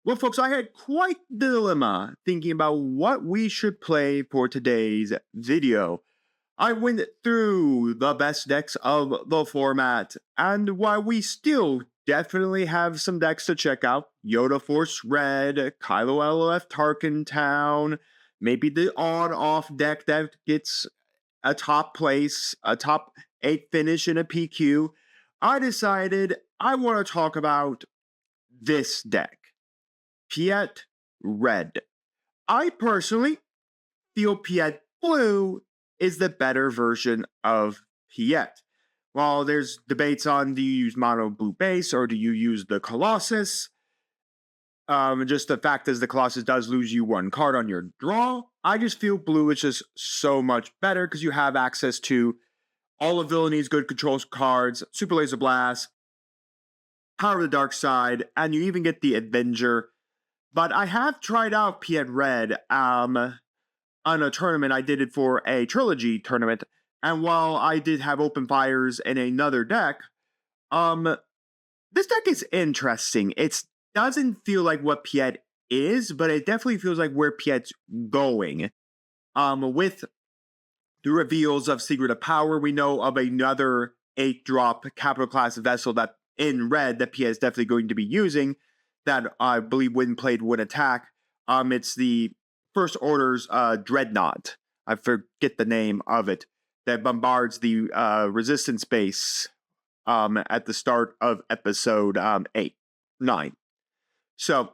Well, folks, I had quite the dilemma thinking about what we should play for today's video. I went through the best decks of the format, and while we still definitely have some decks to check out, Yoda Force Red, Kylo LOF Tarkin Town, maybe the on-off deck that gets a top place, a top 8 finish in a PQ, I decided I want to talk about this deck. Piett Red. I personally feel Piett Blue is the better version of Piett. While there's debates on do you use mono blue base or do you use the Colossus, just the fact is the Colossus does lose you one card on your draw. I just feel blue is just so much better because you have access to all of Villainy good control cards, Super Laser Blast, Power of the Dark Side, and you even get the Avenger. But I have tried out Piett Red on a tournament. I did it for a trilogy tournament, and while I did have open fires in another deck, this deck is interesting. It doesn't feel like what Piett is, but it definitely feels like where Piett's going. With the reveals of Secret of Power, we know of another 8-drop capital class vessel that in red that Piett is definitely going to be using. That I believe when played would attack. It's the First Order's Dreadnought. I forget the name of it. That bombards the resistance base at the start of episode 9. So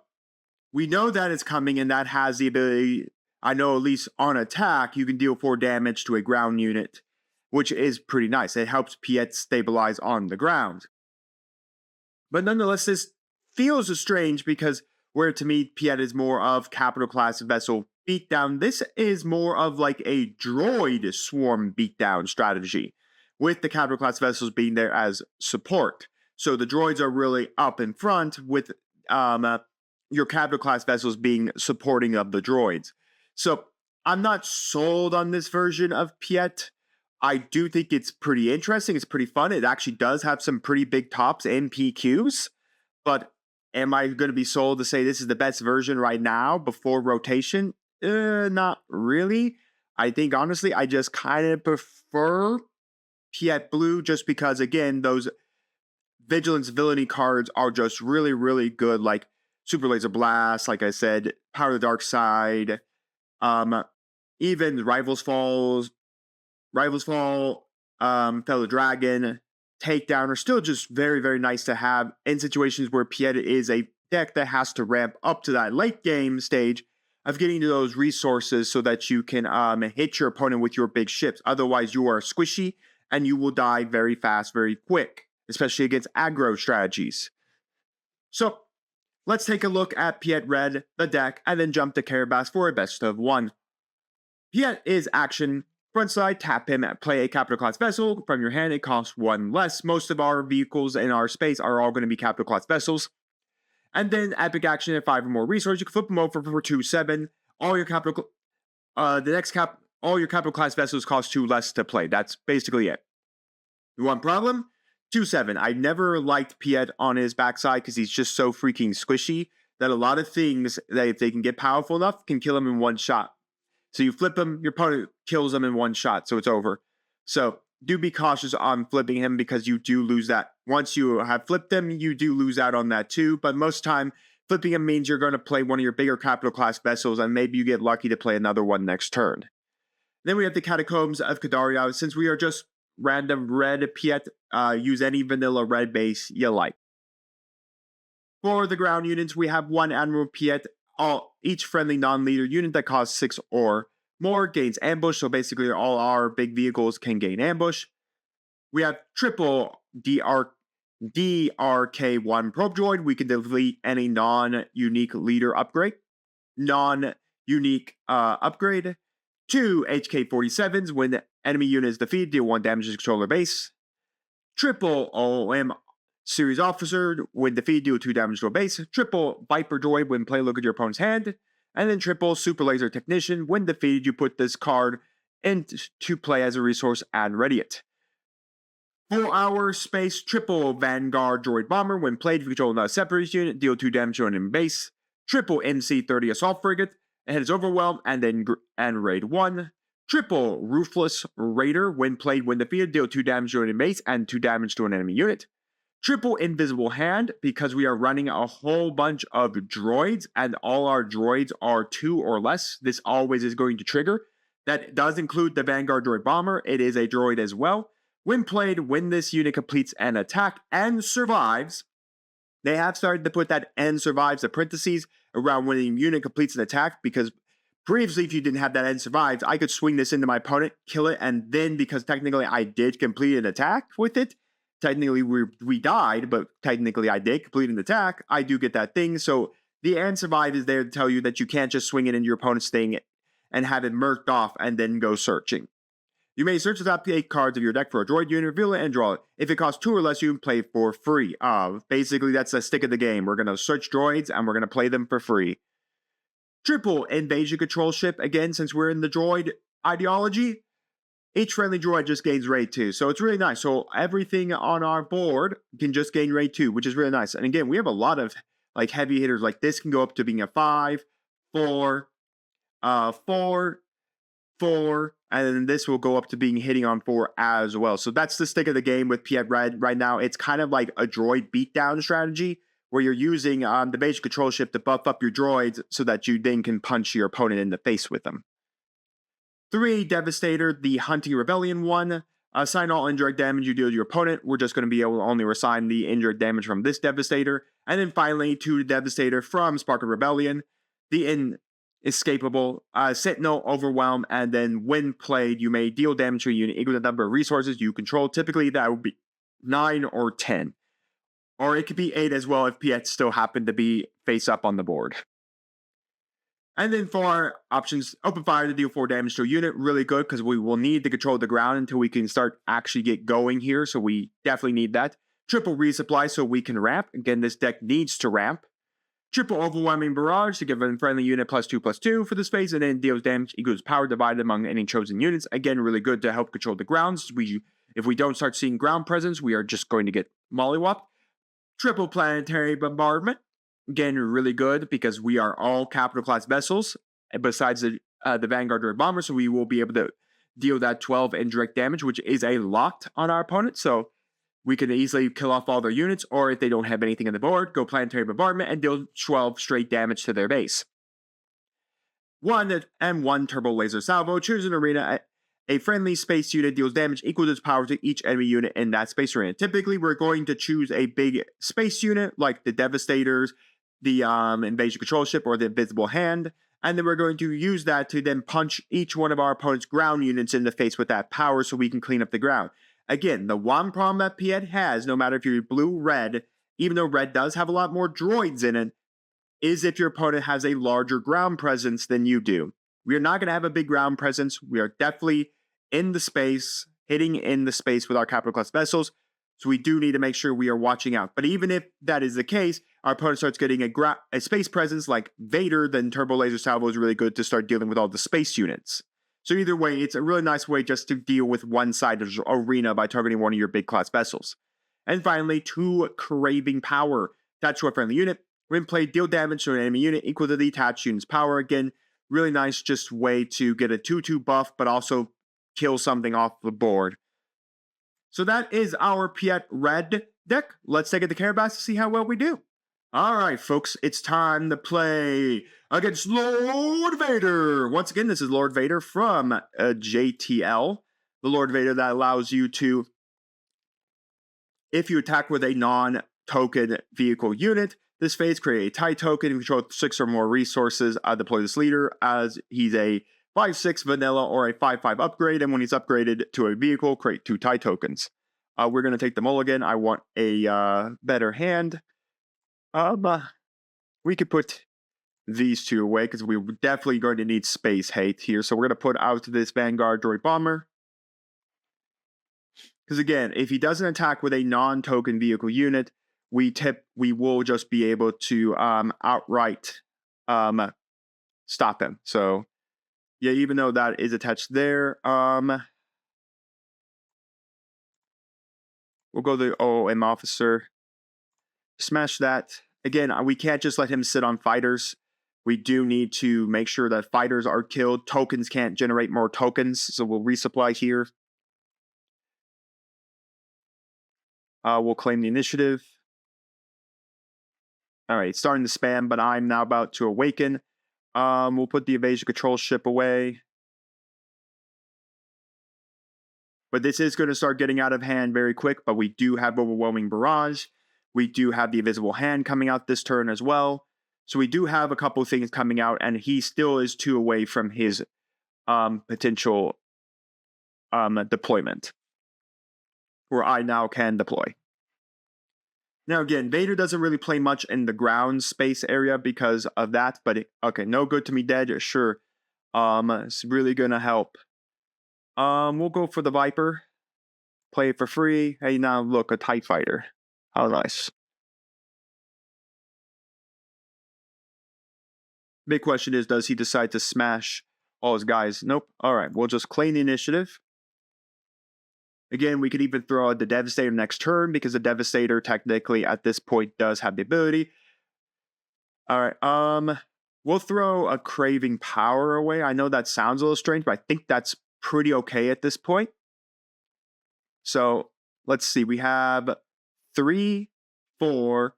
we know that it's coming, and that has the ability. I know at least on attack you can deal 4 damage to a ground unit, which is pretty nice. It helps Piett stabilize on the ground. But nonetheless, this feels strange because where to me Piett is more of capital class vessel beatdown, this is more of like a droid swarm beatdown strategy, with the capital class vessels being there as support. So the droids are really up in front with your capital class vessels being supporting of the droids. So I'm not sold on this version of Piett. I do think it's pretty interesting. It's pretty fun. It actually does have some pretty big tops and PQs, but am I going to be sold to say this is the best version right now before rotation? Not really. I think, honestly, I just kind of prefer Piett Blue just because, again, those Vigilance Villainy cards are just really, really good. Like Super Laser Blast, like I said, Power of the Dark Side, even Rivals Fall, Fellow Dragon, Takedown are still just very, very nice to have in situations where Piett is a deck that has to ramp up to that late game stage of getting to those resources so that you can hit your opponent with your big ships. Otherwise, you are squishy and you will die very fast, very quick, especially against aggro strategies. So let's take a look at Piett Red, the deck, and then jump to Carabas for a best of 1. Piett is action. Front side, tap him, play a capital class vessel. From your hand, it costs 1 less. Most of our vehicles in our space are all going to be capital class vessels. And then epic action at 5 or more resources. You can flip them over for 2/7. All your capital class vessels cost 2 less to play. That's basically it. One problem? 2/7. I never liked Piett on his backside because he's just so freaking squishy that a lot of things that if they can get powerful enough can kill him in one shot. So you flip him, your opponent kills him in one shot, so it's over. So do be cautious on flipping him because you do lose that. Once you have flipped him, you do lose out on that too. But most of the time, flipping him means you're going to play one of your bigger capital class vessels, and maybe you get lucky to play another one next turn. Then we have the Catacombs of Kadaria. Since we are just random red Piett, use any vanilla red base you like. For the ground units, we have 1 Admiral Piett. Each friendly non-leader unit that costs 6 or more gains ambush, so basically all our big vehicles can gain ambush. We have triple DRK1 probe droid. We can delete any non-unique leader upgrade. Non-unique upgrade. 2 HK-47s. When the enemy unit is defeated, deal 1 damage to controller base. Triple OM Series Officer, when defeated, deal 2 damage to a base. Triple Viper Droid, when play, look at your opponent's hand. And then triple Super Laser Technician, when defeated, you put this card into play as a resource and ready it. 4 hour space, triple Vanguard Droid Bomber, when played, if you control another separatist unit, deal 2 damage to an enemy base. Triple NC-30 Assault Frigate. It has Overwhelm and then Raid 1. Triple Ruthless Raider. When played, when defeated, deal 2 damage to an enemy base and 2 damage to an enemy unit. Triple Invisible Hand, because we are running a whole bunch of droids and all our droids are 2 or less. This always is going to trigger. That does include the Vanguard Droid Bomber. It is a droid as well. When played, when this unit completes an attack and survives, they have started to put that "and survives" the parentheses around when a unit completes an attack, because previously, if you didn't have that "and survives," I could swing this into my opponent, kill it, and then, because technically I did complete an attack with it, technically we died, but technically I did complete an attack, I do get that thing. So the "and survive" is there to tell you that you can't just swing it into your opponent's thing and have it murked off and then go searching. You may search the top 8 cards of your deck for a droid unit, reveal it, and draw it. If it costs 2 or less, you can play for free. Basically, that's the stick of the game. We're going to search droids, and we're going to play them for free. Triple Invasion Control Ship. Again, since we're in the droid ideology, each friendly droid just gains Raid 2. So it's really nice. So everything on our board can just gain Raid 2, which is really nice. And again, we have a lot of like heavy hitters. Like this can go up to being a 5, 4, 4, 4, and then this will go up to being hitting on 4 as well. So that's the stick of the game with Piett Red right now. It's kind of like a droid beatdown strategy where you're using the Invasion Control Ship to buff up your droids so that you then can punch your opponent in the face with them. 3, Devastator, the Hunting Rebellion one. Assign all indirect damage you deal to your opponent. We're just going to be able to only assign the indirect damage from this Devastator. And then finally, 2, Devastator from Spark of Rebellion. The Inescapable, Sentinel, Overwhelm, and then when played, you may deal damage to a unit equal to the number of resources you control. Typically, that would be 9 or 10. Or it could be 8 as well if Piett still happened to be face up on the board. And then for our options, Open Fire to deal 4 damage to a unit. Really good, because we will need to control the ground until we can start actually get going here. So we definitely need that. Triple Resupply so we can ramp. Again, this deck needs to ramp. Triple Overwhelming Barrage to give a friendly unit +2/+2 for this phase, and then deals damage equals power divided among any chosen units. Again, really good to help control the grounds. If we don't start seeing ground presence, we are just going to get mollywopped. Triple Planetary Bombardment. Again, really good because we are all capital class vessels, besides the Vanguard Droid Bomber, so we will be able to deal that 12 indirect damage, which is a lot on our opponent. So we can easily kill off all their units, or if they don't have anything on the board, go Planetary Bombardment and deal 12 straight damage to their base. 1 Turbo Laser Salvo. Choose an arena. A friendly space unit deals damage equal to its power to each enemy unit in that space arena. Typically, we're going to choose a big space unit like the Devastators, the Invasion Control Ship, or the Invisible Hand, and then we're going to use that to then punch each one of our opponent's ground units in the face with that power so we can clean up the ground. Again, the one problem that Piett has, no matter if you're blue, red, even though red does have a lot more droids in it, is if your opponent has a larger ground presence than you do. We are not going to have a big ground presence. We are definitely in the space, hitting in the space with our capital class vessels, so we do need to make sure we are watching out. But even if that is the case, our opponent starts getting a space presence like Vader, then Turbo Laser Salvo is really good to start dealing with all the space units. So either way, it's a really nice way just to deal with one side of the arena by targeting one of your big class vessels. And finally, 2 Craving Power. Attach to a friendly unit. When played, deal damage to an enemy unit equal to the attached unit's power. Again, really nice just way to get a 2/2 buff, but also kill something off the board. So that is our Piett Red deck. Let's take it to Carabas to see how well we do. Alright, folks, it's time to play against Lord Vader. Once again, this is Lord Vader from JTL. The Lord Vader that allows you to, if you attack with a non-token vehicle unit, this phase create a TIE token. If you control 6 or more resources, deploy this leader as he's a 5/6 vanilla or a 5/5 upgrade, and when he's upgraded to a vehicle, create 2 TIE tokens. We're going to take the mulligan. I want a better hand. We could put these 2 away because we're definitely going to need space hate here. So we're going to put out this Vanguard Droid Bomber. Because again, if he doesn't attack with a non-token vehicle unit, we will just be able to outright stop him. So yeah, even though that is attached there, we'll go to the OM officer. Smash that. Again, we can't just let him sit on fighters. We do need to make sure that fighters are killed. Tokens can't generate more tokens, so we'll resupply here. We'll claim the initiative. All right, starting to spam, but I'm now about to awaken. We'll put the evasion control ship away. But this is going to start getting out of hand very quick, but we do have overwhelming barrage. We do have the invisible hand coming out this turn as well. So we do have a couple things coming out, and he still is 2 away from his potential deployment, where I now can deploy. Now again, Vader doesn't really play much in the ground space area because of that, but okay, no good to me dead, sure. It's really gonna help. We'll go for the Viper. Play it for free. Hey, now look, a TIE fighter. How nice. Big question is, does he decide to smash all his guys? Nope. All right, we'll just claim the initiative. Again, we could even throw out the Devastator next turn because the Devastator technically at this point does have the ability. All right, we'll throw a Craving Power away. I know that sounds a little strange, but I think that's pretty okay at this point. So let's see, we have 3, 4.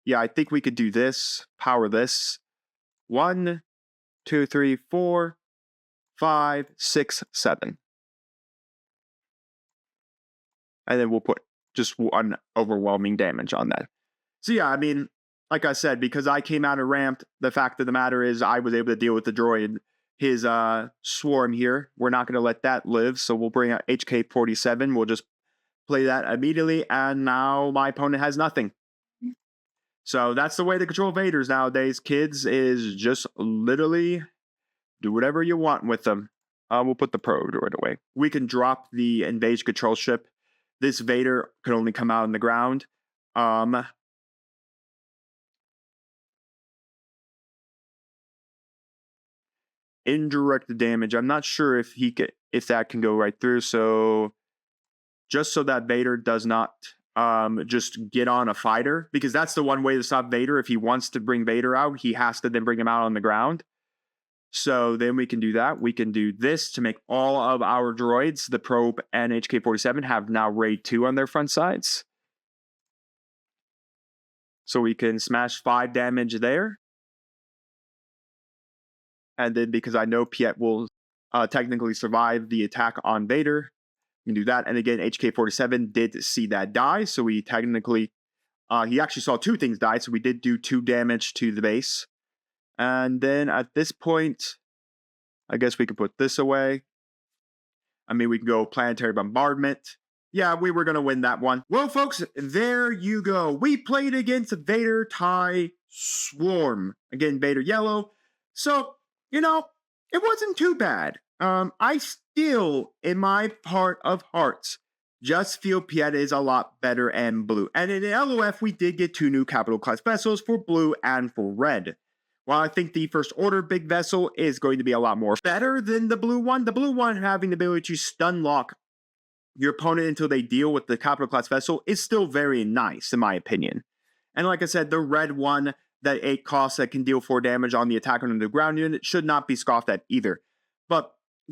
Yeah, I think we could do this, power this. 1, 2, 3, 4, 5, 6, 7. And then we'll put just 1 overwhelming damage on that. So yeah, I mean, like I said, because I came out and ramped, the fact of the matter is I was able to deal with the droid, his swarm here. We're not going to let that live, so we'll bring out HK-47. We'll just play that immediately, and now my opponent has nothing. So that's the way to control Vaders nowadays, kids, is just literally do whatever you want with them. We'll put the probe droid away. We can drop the invasion control ship. This Vader can only come out on the ground. Indirect damage. I'm not sure if that can go right through. So just so that Vader does not just get on a fighter, because that's the one way to stop Vader. If he wants to bring Vader out, he has to then bring him out on the ground. So then we can do that. We can do this to make all of our droids, the probe and HK-47, have now raid 2 on their front sides. So we can smash 5 damage there. And then because I know Piett will technically survive the attack on Vader, we can do that. And again, HK-47 did see that die. So we technically, he actually saw 2 things die. So we did do 2 damage to the base. And then at this point, I guess we could put this away. I mean, we can go planetary bombardment. Yeah, we were going to win that one. Well, folks, there you go. We played against Vader TIE Swarm. Again, Vader yellow. So, you know, it wasn't too bad. I still, in my heart of hearts, just feel Piett is a lot better and blue. And in LOF, we did get 2 new capital class vessels for blue and for red. While I think the First Order big vessel is going to be a lot more better than the blue one having the ability to stun lock your opponent until they deal with the capital class vessel is still very nice, in my opinion. And like I said, the red one that 8 costs that can deal 4 damage on the attacker on the ground unit should not be scoffed at either. But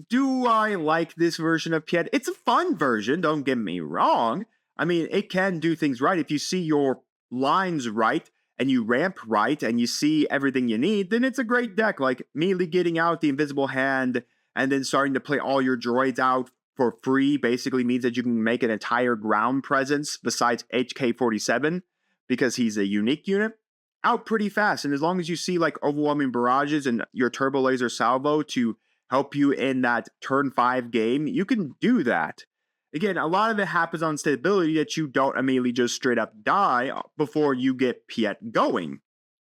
do I like this version of Piett? It's a fun version, don't get me wrong. I mean, it can do things right. If you see your lines right, and you ramp right, and you see everything you need, then it's a great deck. Like, immediately getting out the invisible hand, and then starting to play all your droids out for free basically means that you can make an entire ground presence besides HK-47, because he's a unique unit, out pretty fast. And as long as you see, like, overwhelming barrages and your turbo laser salvo to help you in that turn 5 game, you can do that. Again, a lot of it happens on stability that you don't immediately just straight up die before you get Piett going.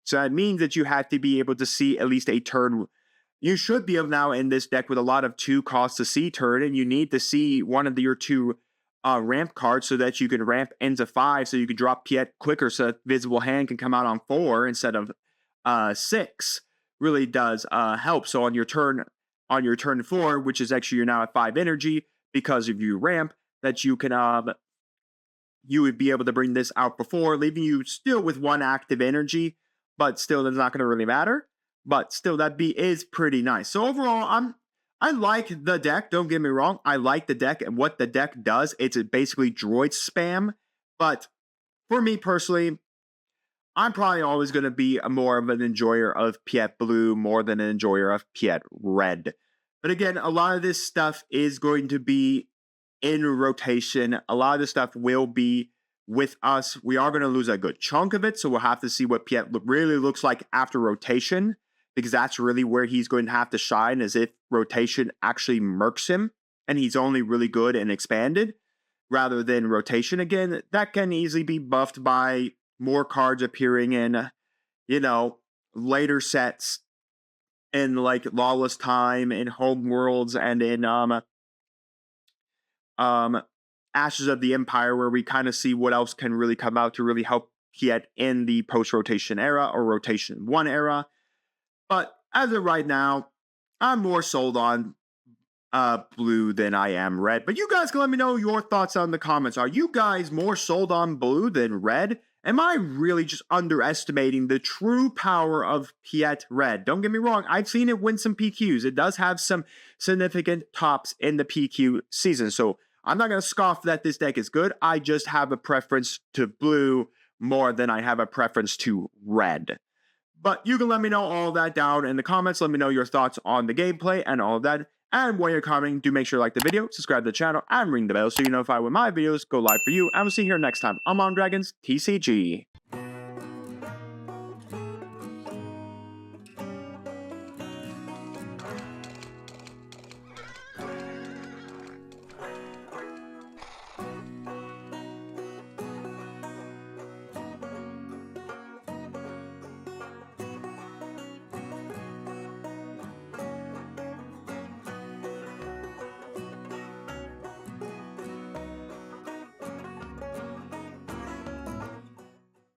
So that means that you have to be able to see at least a turn. You should be able now in this deck with a lot of 2 costs to see turn, and you need to see one of your 2 ramp cards so that you can ramp into 5 so you can drop Piett quicker so that Visible Hand can come out on 4 instead of 6. Really does help. So on your turn 4, which is actually you're now at 5 energy, because of your ramp, that you can you would be able to bring this out before, leaving you still with 1 active energy, but still that's not going to really matter. But still, that is pretty nice. So overall, I like the deck. Don't get me wrong. I like the deck and what the deck does. It's basically droid spam. But for me personally, I'm probably always going to be more of an enjoyer of Piett Blue more than an enjoyer of Piett Red. But again, a lot of this stuff is going to be in rotation. A lot of this stuff will be with us. We are going to lose a good chunk of it, so we'll have to see what Piett really looks like after rotation, because that's really where he's going to have to shine, as if rotation actually murks him, and he's only really good and expanded, rather than rotation again. That can easily be buffed by more cards appearing in, later sets, in like Lawless Time, in Home Worlds, and in Ashes of the Empire, where we kind of see what else can really come out to really help Piett in the post-rotation era or rotation 1 era. But as of right now, I'm more sold on blue than I am red. But you guys can let me know your thoughts on the comments. Are you guys more sold on blue than red? Am I really just underestimating the true power of Piett Red? Don't get me wrong, I've seen it win some PQs. It does have some significant tops in the PQ season, so I'm not going to scoff that this deck is good. I just have a preference to blue more than I have a preference to red. But you can let me know all that down in the comments. Let me know your thoughts on the gameplay and all of that. And while you're commenting, do make sure to like the video, subscribe to the channel, and ring the bell so you're notified when my videos go live for you. And we'll see you here next time on Modern Dragons TCG.